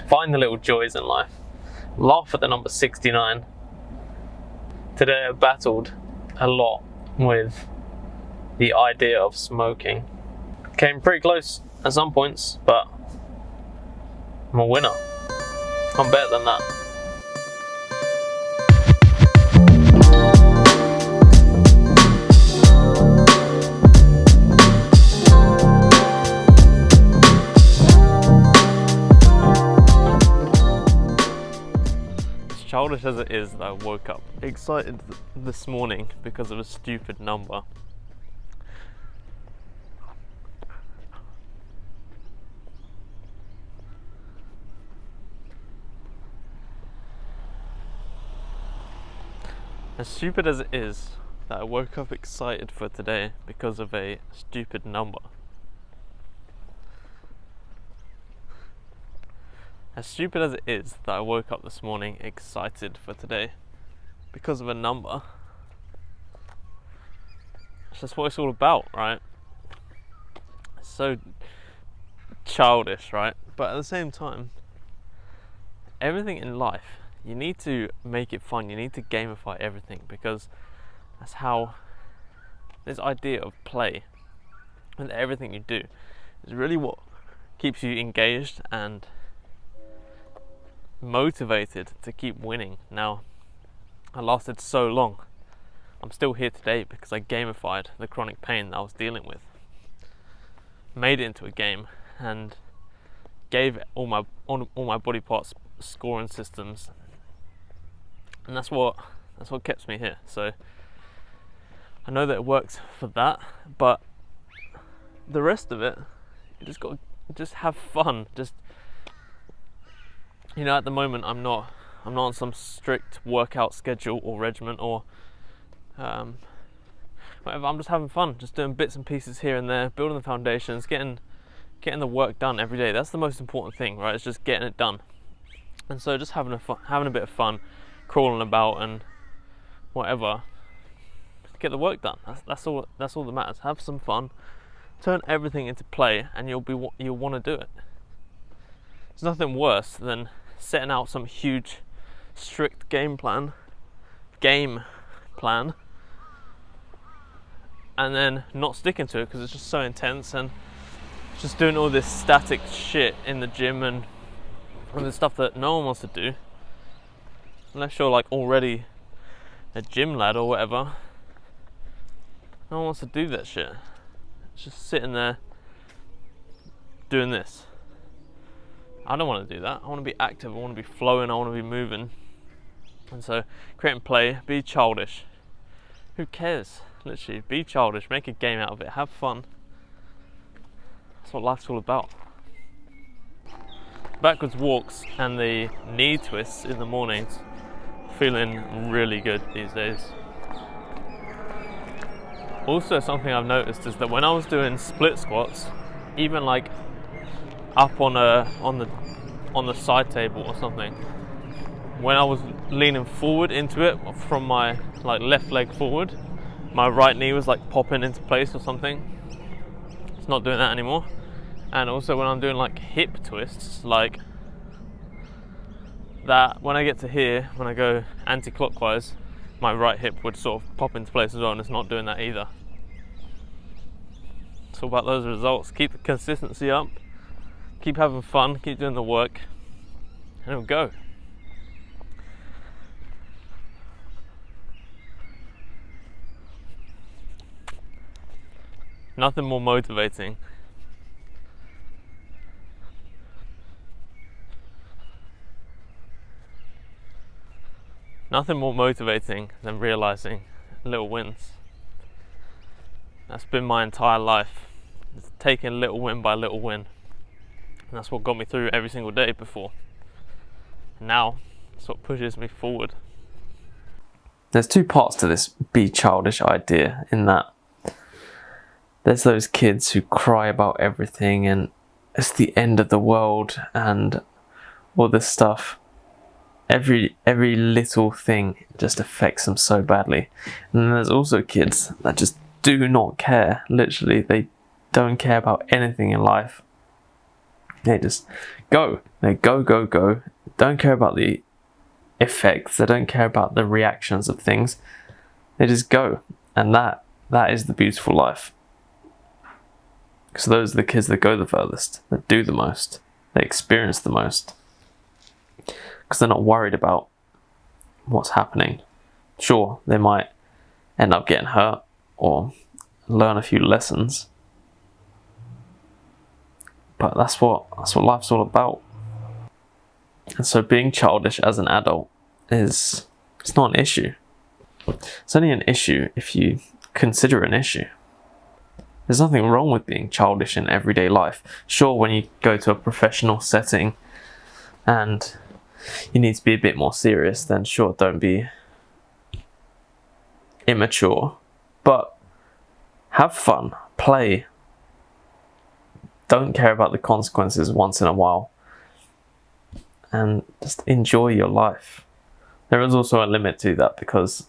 Find the little joys in life. Laugh at the number 69. Today I battled a lot with the idea of smoking. Came pretty close at some points, but I'm a winner. I'm better than that. Childish as it is that I woke up excited this morning because of a stupid number. As stupid as it is that I woke up excited for today because of a stupid number. As stupid as it is that I woke up this morning excited for today because of a number. It's just what it's all about, right? It's so childish, right? But at the same time, everything in life, you need to make it fun. You need to gamify everything, because that's how this idea of play and everything you do is really what keeps you engaged and motivated to keep winning. Now, I lasted so long. I'm still here today because I gamified the chronic pain that I was dealing with, made it into a game, and gave all my body parts scoring systems, and that's what keeps me here. So I know that it works for that, but the rest of it, you just got to have fun. Just, you know, at the moment I'm not on some strict workout schedule or regimen or whatever. I'm just having fun, just doing bits and pieces here and there, building the foundations, getting the work done every day. That's the most important thing, right? It's just getting it done. And so just having a bit of fun, crawling about and whatever, get the work done. That's all that matters. Have some fun, turn everything into play, and you'll want to do it. There's nothing worse than setting out some huge, strict game plan, and then not sticking to it because it's just so intense, and just doing all this static shit in the gym and the stuff that no one wants to do, unless you're like already a gym lad or whatever. No one wants to do that shit. It's just sitting there doing this. I don't want to do that. I want to be active, I want to be flowing, I want to be moving. And so create and play, be childish. Who cares? Literally, be childish, make a game out of it, have fun. That's what life's all about. Backwards walks and the knee twists in the mornings, feeling really good these days. Also, something I've noticed is that when I was doing split squats, even like up on the side table or something, when I was leaning forward into it from my like left leg forward, my right knee was like popping into place or something. It's not doing that anymore. And also when I'm doing like hip twists, like that, when I get to here, when I go anti-clockwise, my right hip would sort of pop into place as well, and it's not doing that either. It's all about those results. Keep the consistency up, keep having fun, keep doing the work, and it'll go. Nothing more motivating than realizing little wins. That's been my entire life. It's taking little win by little win. And that's what got me through every single day before. Now, it's what pushes me forward. There's two parts to this be childish idea, in that there's those kids who cry about everything and it's the end of the world and all this stuff. Every little thing just affects them so badly. And then there's also kids that just do not care. Literally, they don't care about anything in life. They just go. They go, go, go. Don't care about the effects. They don't care about the reactions of things. They just go. And that is the beautiful life. Because those are the kids that go the furthest, that do the most, they experience the most. Because they're not worried about what's happening. Sure, they might end up getting hurt or learn a few lessons. But that's what life's all about. And so being childish as an adult it's not an issue. It's only an issue if you consider an issue. There's nothing wrong with being childish in everyday life. Sure, when you go to a professional setting and you need to be a bit more serious, then sure, don't be immature. But have fun, play. Don't care about the consequences once in a while. And just enjoy your life. There is also a limit to that, because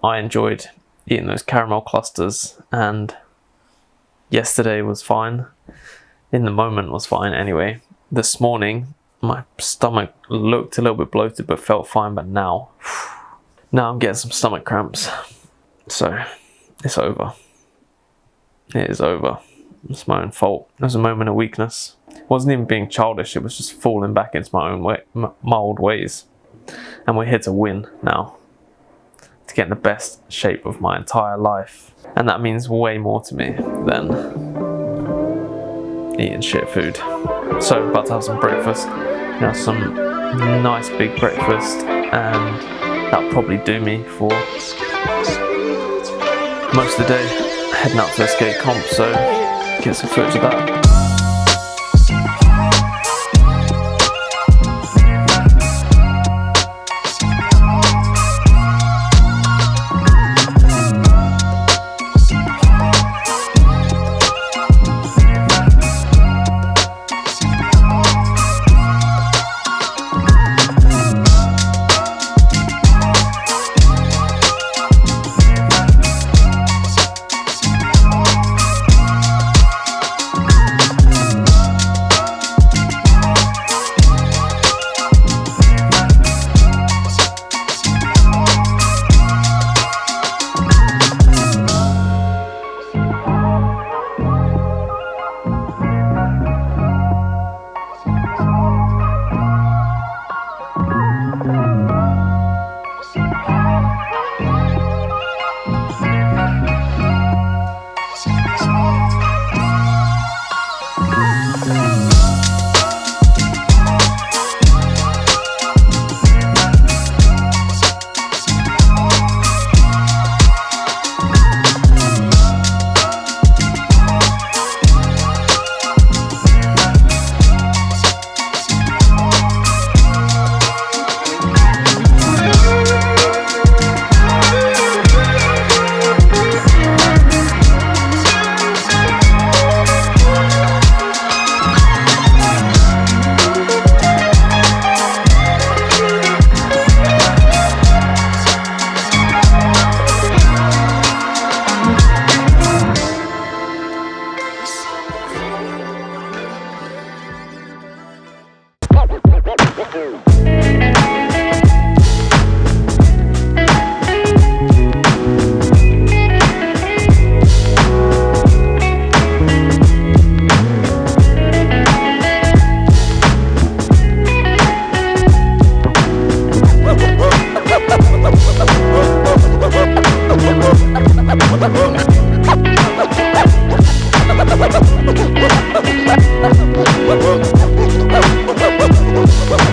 I enjoyed eating those caramel clusters, and yesterday was fine. In the moment was fine anyway. This morning, my stomach looked a little bit bloated but felt fine, but now I'm getting some stomach cramps. So, it's over. It is over. It's my own fault. It was a moment of weakness. It wasn't even being childish, it was just falling back into my own my old ways. And we're here to win now. To get in the best shape of my entire life. And that means way more to me than eating shit food. So, about to have some breakfast. Some nice big breakfast, and that'll probably do me for most of the day. Heading out to a skate comp, so get some footage of that.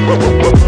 What?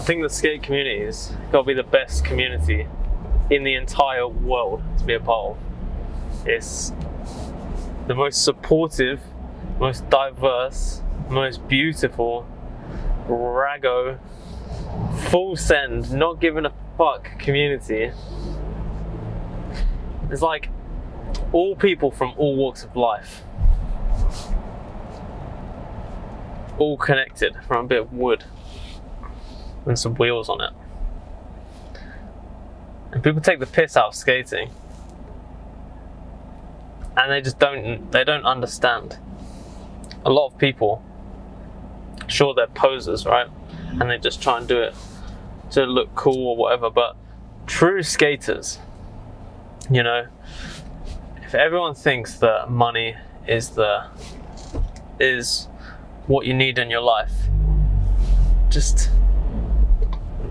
I think the skate community has got to be the best community in the entire world to be a part of. It's the most supportive, most diverse, most beautiful, raggo, full send, not giving a fuck community. It's like all people from all walks of life, all connected from a bit of wood and some wheels on it. And people take the piss out of skating, and they just don't understand. A lot of people, sure, they're posers, right? And they just try and do it to look cool or whatever, but true skaters, you know, if everyone thinks that money is what you need in your life, just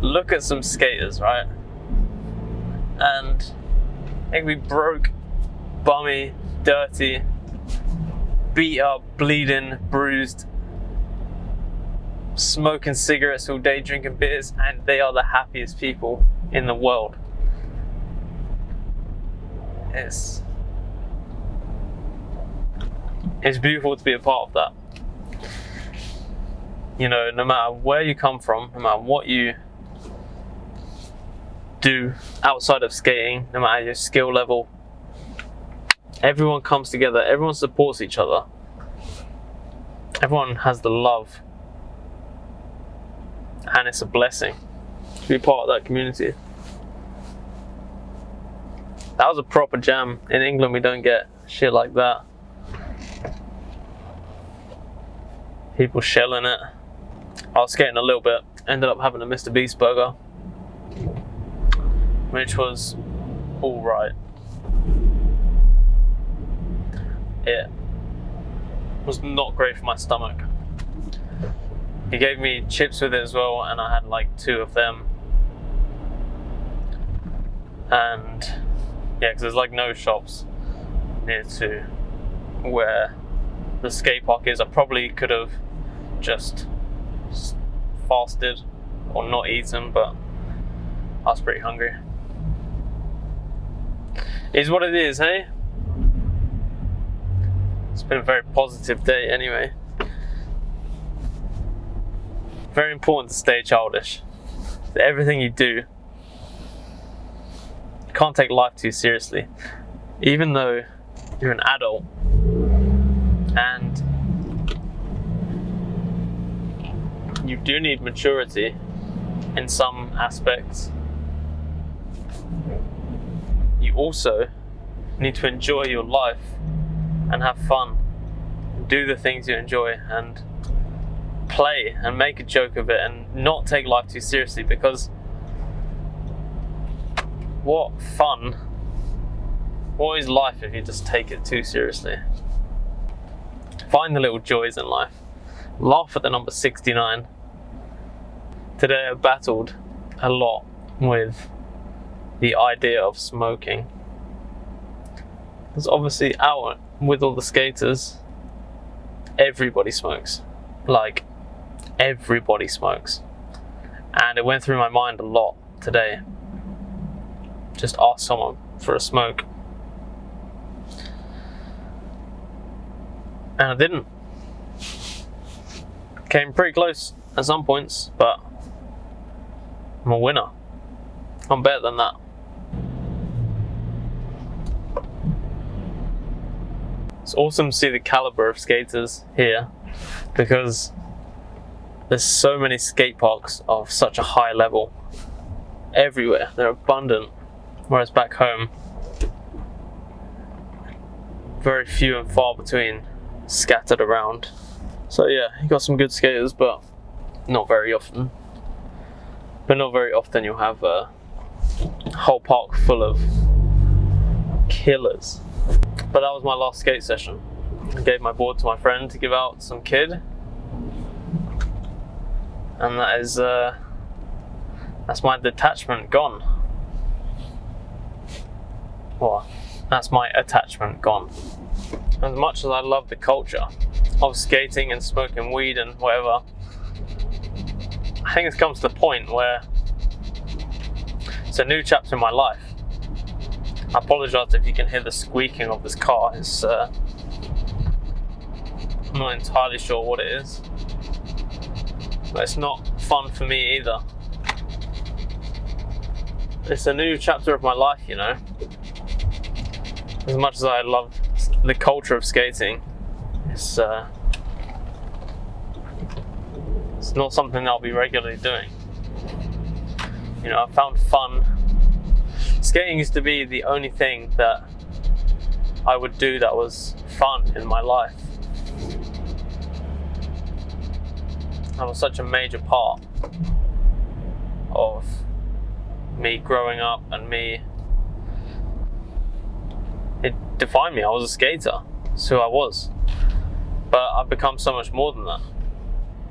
look at some skaters, right? And they can be broke, bummy, dirty, beat up, bleeding, bruised, smoking cigarettes all day, drinking beers, and they are the happiest people in the world. It's beautiful to be a part of that. You know, no matter where you come from, no matter what you do outside of skating, no matter your skill level, everyone comes together, everyone supports each other, everyone has the love, and it's a blessing to be part of that community. That was a proper jam. In England we don't get shit like that. People shelling it. I was skating a little bit, ended up having a Mr. Beast burger, which was alright. It was not great for my stomach. He gave me chips with it as well, and I had like 2 of them. And yeah, because there's like no shops near to where the skate park is. I probably could have just fasted or not eaten, but I was pretty hungry. Is what it is, hey? It's been a very positive day anyway. Very important to stay childish. Everything you do, you can't take life too seriously. Even though you're an adult and you do need maturity in some aspects, you also need to enjoy your life and have fun, do the things you enjoy, and play and make a joke of it, and not take life too seriously, because what is life if you just take it too seriously? Find the little joys in life. Laugh at the number 69. Today I battled a lot with the idea of smoking. Because obviously out with all the skaters, everybody smokes. Like, everybody smokes. And it went through my mind a lot today. Just ask someone for a smoke. And I didn't. Came pretty close at some points, but I'm a winner. I'm better than that. It's awesome to see the caliber of skaters here, because there's so many skate parks of such a high level everywhere. They're abundant, whereas back home, very few and far between, scattered around. So yeah, you got some good skaters, but not very often. But not very often you'll have a whole park full of killers. But that was my last skate session. I gave my board to my friend to give out to some kid. And that is, that's my detachment gone. Well, that's my attachment gone. As much as I love the culture of skating and smoking weed and whatever, I I think it's come to the point where it's a new chapter in my life. I apologise if you can hear the squeaking of this car. It's I'm not entirely sure what it is, but it's not fun for me either. It's a new chapter of my life, you know. As much as I love the culture of skating, it's not something I'll be regularly doing. You know, I found fun. Skating used to be the only thing that I would do that was fun in my life. That was such a major part of me growing up and me. It defined me. I was a skater. That's who I was. But I've become so much more than that.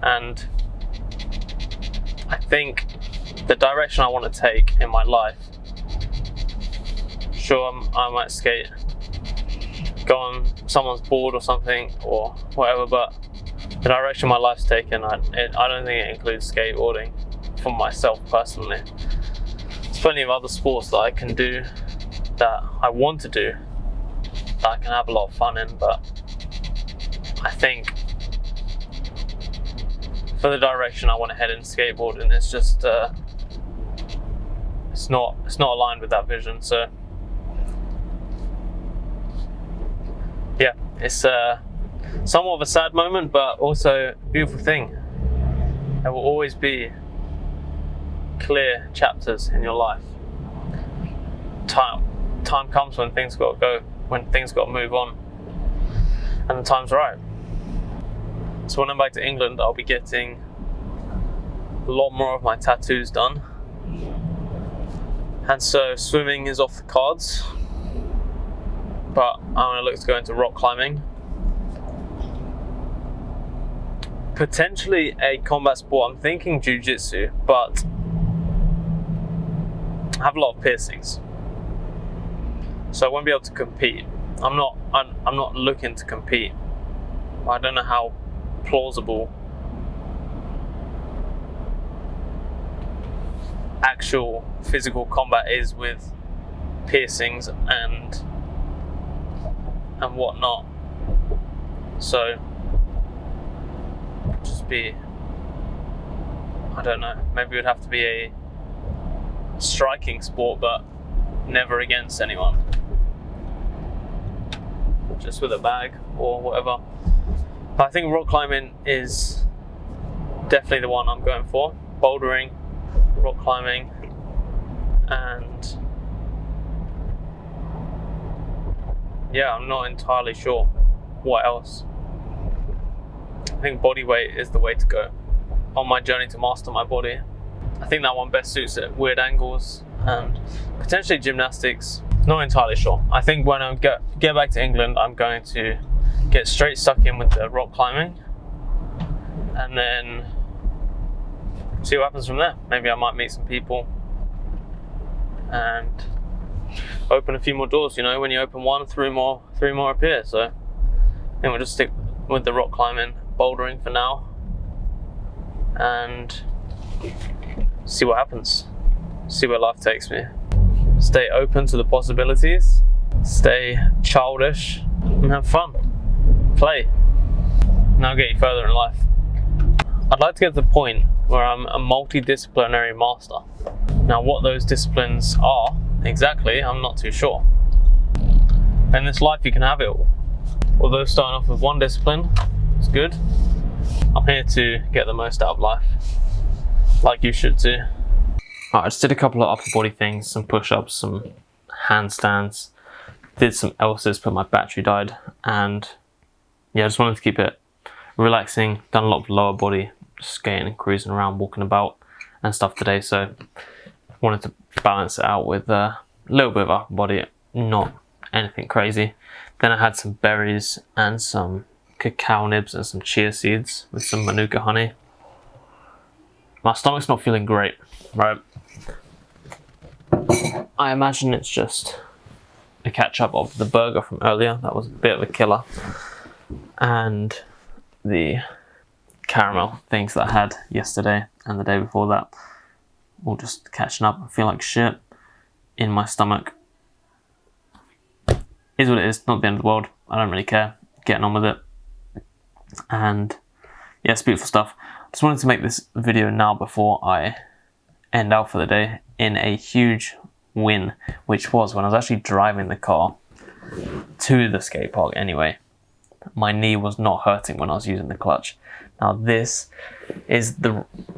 And I think the direction I want to take in my life, sure, I might skate, go on someone's board or something or whatever, but the direction my life's taken, I don't think it includes skateboarding for myself personally. There's plenty of other sports that I can do, that I want to do, that I can have a lot of fun in, but I think for the direction I want to head in skateboarding, it's just it's not aligned with that vision. So yeah, it's somewhat of a sad moment, but also a beautiful thing. There will always be clear chapters in your life. Time comes when things got to go, when things got to move on, and the time's right. So when I'm back to England, I'll be getting a lot more of my tattoos done. And so swimming is off the cards, but I'm going to look to go into rock climbing. Potentially a combat sport. I'm thinking jiu-jitsu, but I have a lot of piercings, so I won't be able to compete. I'm not looking to compete. I don't know how plausible actual physical combat is with piercings and whatnot. So just be, I don't know, maybe it would have to be a striking sport, but never against anyone, just with a bag or whatever. I think rock climbing is definitely the one I'm going for. Bouldering, rock climbing, and yeah, I'm not entirely sure what else. I think body weight is the way to go on my journey to master my body. I think that one best suits at weird angles, and potentially gymnastics. Not entirely sure. I think when I get back to England, I'm going to get straight stuck in with the rock climbing, and then see what happens from there. Maybe I might meet some people and open a few more doors. You know, when you open one, three more appear. So I think we'll just stick with the rock climbing, bouldering for now, and see what happens. See where life takes me. Stay open to the possibilities, stay childish, and have fun. Play. And that'll get you further in life. I'd like to get to the point where I'm a multidisciplinary master. Now, what those disciplines are exactly, I'm not too sure. In this life, you can have it all. Although starting off with one discipline is good, I'm here to get the most out of life, like you should too. I just did a couple of upper body things, some push-ups, some handstands, did some L's, but my battery died, and yeah, I just wanted to keep it relaxing. Done a lot of lower body, skating and cruising around, walking about and stuff today, so wanted to balance it out with a little bit of upper body, not anything crazy. Then I had some berries and some cacao nibs and some chia seeds with some manuka honey. My stomach's not feeling great, right? I imagine it's just a catch up of the burger from earlier. That was a bit of a killer. And the caramel things that I had yesterday and the day before that, all just catching up. I feel like shit in my stomach. Is what it is, not the end of the world. I don't really care. Getting on with it. And yeah, it's beautiful stuff. Just wanted to make this video now before I end out for the day in a huge win, which was when I was actually driving the car to the skate park anyway. My knee was not hurting when I was using the clutch. Now this is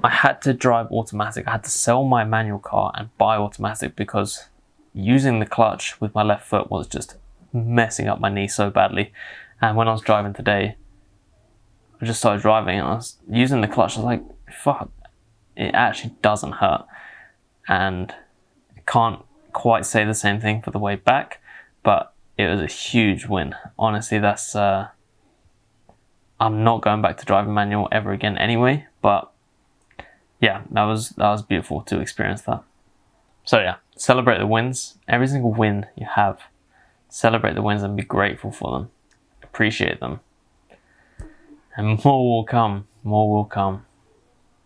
I had to drive automatic. I had to sell my manual car and buy automatic because using the clutch with my left foot was just messing up my knee so badly. And when I was driving today, I just started driving and I was using the clutch. I was like, fuck, it actually doesn't hurt. And I can't quite say the same thing for the way back, but it was a huge win. Honestly, that's I'm not going back to driving manual ever again anyway, but yeah, that was beautiful to experience that. So yeah, celebrate the wins. Every single win you have, celebrate the wins and be grateful for them. Appreciate them. And more will come. More will come.